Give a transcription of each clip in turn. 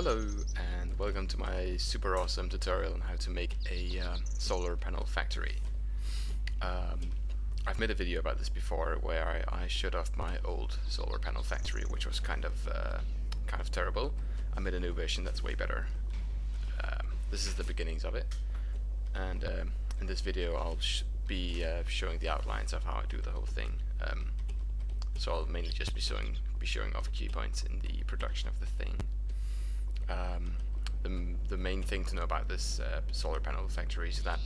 Hello and welcome to my super awesome tutorial on how to make a solar panel factory. I've made a video about this before where I showed off my old solar panel factory, which was kind of terrible. I made a new version that's way better. This is the beginnings of it, and in this video I'll be showing the outlines of how I do the whole thing. So I'll mainly just be showing off key points in the production of the thing. The main thing to know about this solar panel factory is that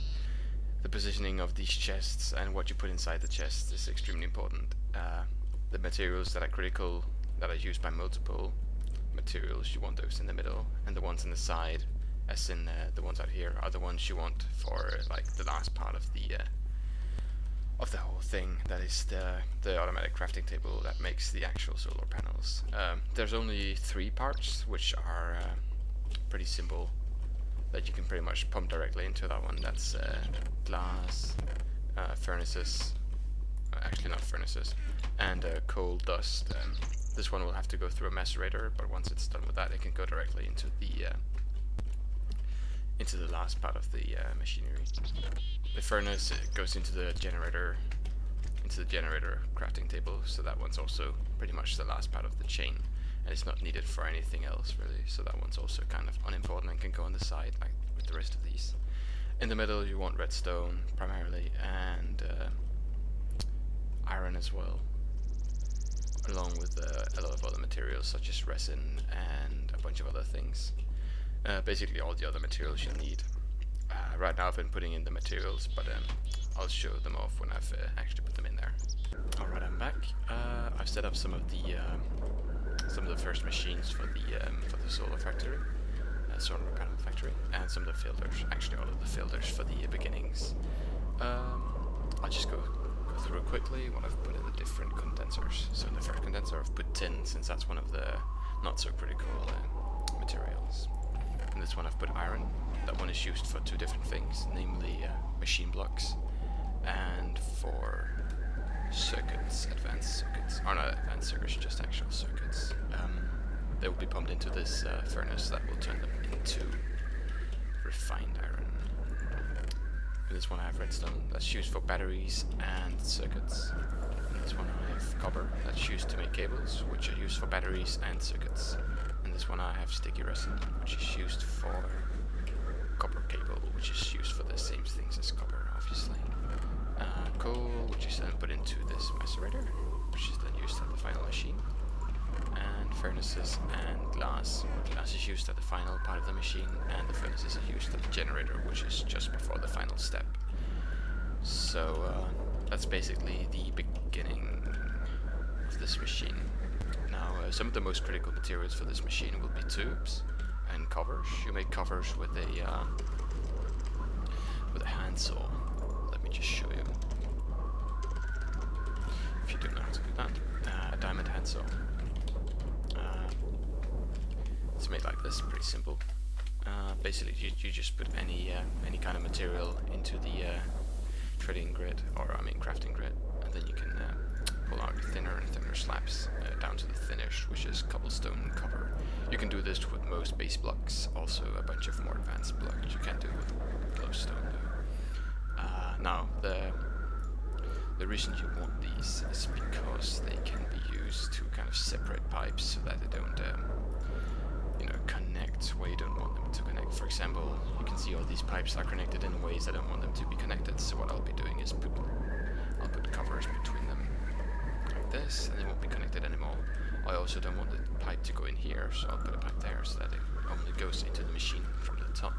the positioning of these chests and what you put inside the chests is extremely important. The materials that are critical, that are used by multiple materials, you want those in the middle, and the ones on the side, as in the ones out here, are the ones you want for like the last part of the whole thing. That is the automatic crafting table that makes the actual solar panels. There's only 3 parts, which are pretty simple, that you can pretty much pump directly into that one. That's glass, furnaces, actually not furnaces, and coal dust. This one will have to go through a macerator, but once it's done with that, it can go directly into the last part of the machinery. The furnace goes into the generator crafting table, so that one's also pretty much the last part of the chain, and it's not needed for anything else really, so that one's also kind of unimportant and can go on the side like with the rest of these. In the middle you want redstone primarily, and iron as well, along with a lot of other materials such as resin and a bunch of other things. Basically all the other materials you need. Right now I've been putting in the materials, but I'll show them off when I've actually put them in there. Alright, I'm back. I've set up some of the first machines for the solar factory, solar panel factory, and some of the filters. Actually, all of the filters for the beginnings. I'll just go through quickly what I've put in the different condensers. So in the first condenser I've put tin, since that's one of the not so critical materials. In this one I've put iron. That one is used for 2 different things, namely machine blocks and for circuits, advanced circuits, or not advanced circuits, just actual circuits. They will be pumped into this furnace that will turn them into refined iron. In this one I have redstone, that's used for batteries and circuits. In this one I have copper, that's used to make cables, which are used for batteries and circuits. In this one I have sticky resin, which is used for copper cable, which is used for the same things as copper, obviously. Coal, which is then put into this macerator, which is then used at the final machine. And furnaces and glass. Glass is used at the final part of the machine, and the furnaces are used at the generator, which is just before the final step. So that's basically the beginning of this machine. Now, some of the most critical materials for this machine will be tubes and covers. You make covers with a handsaw. Let me just show you, if you don't know how to do that. A diamond handsaw. It's made like this, pretty simple. Basically, you just put any kind of material into the threading grid, or crafting grid, and then you can pull out thinner and thinner slabs down to the thinnest, which is cobblestone and copper. You can do this with most base blocks, also a bunch of more advanced blocks you can't do with glowstone though. Now, the reason you want these is because they can be used to kind of separate pipes so that they don't connect where you don't want them to connect. For example, you can see all these pipes are connected in ways I don't want them to be connected, so what I'll be doing is I'll put covers between them like this, and they won't be connected anymore. I also don't want the pipe to go in here, so I'll put a pipe there so that it only goes into the machine from the top.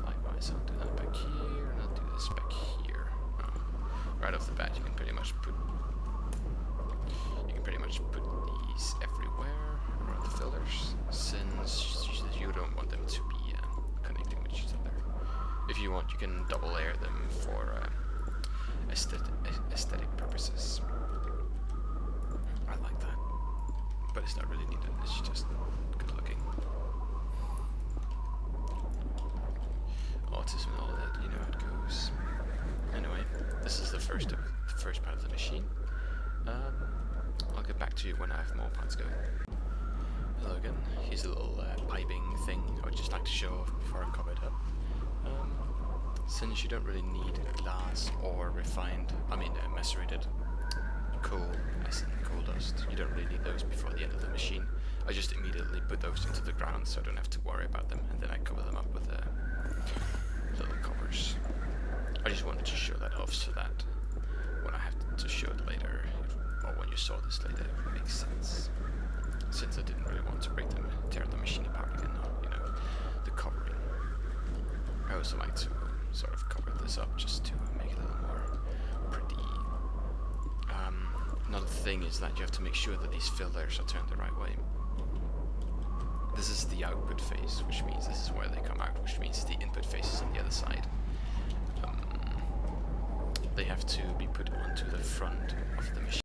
Likewise, I'll do that back here, and I'll do this back here. Right off the bat, you can pretty much put these everywhere around the filters, since you don't want them to be connecting with each other. If you want, you can double layer them for aesthetic purposes. I like that, but it's not really needed, it's just good looking. Autism and all that, you know how it goes. Anyway, this is the first part of the machine. I'll get back to you when I have more parts going. Hello again. Here's a little thing I would just like to show off before I cover it up. Since you don't really need glass or macerated coal, as in coal dust, you don't really need those before the end of the machine. I just immediately put those into the ground so I don't have to worry about them, and then I cover them up with little covers. I just wanted to show that off so that when I have to show it later, or when you saw this later, it makes sense. Since I didn't really want to tear the machine apart again, or, the covering. I also like to sort of cover this up just to make it a little more pretty. Another thing is that you have to make sure that these fill layers are turned the right way. This is the output phase, which means this is where they come out, which means the input phase is on the other side. They have to be put onto the front of the machine.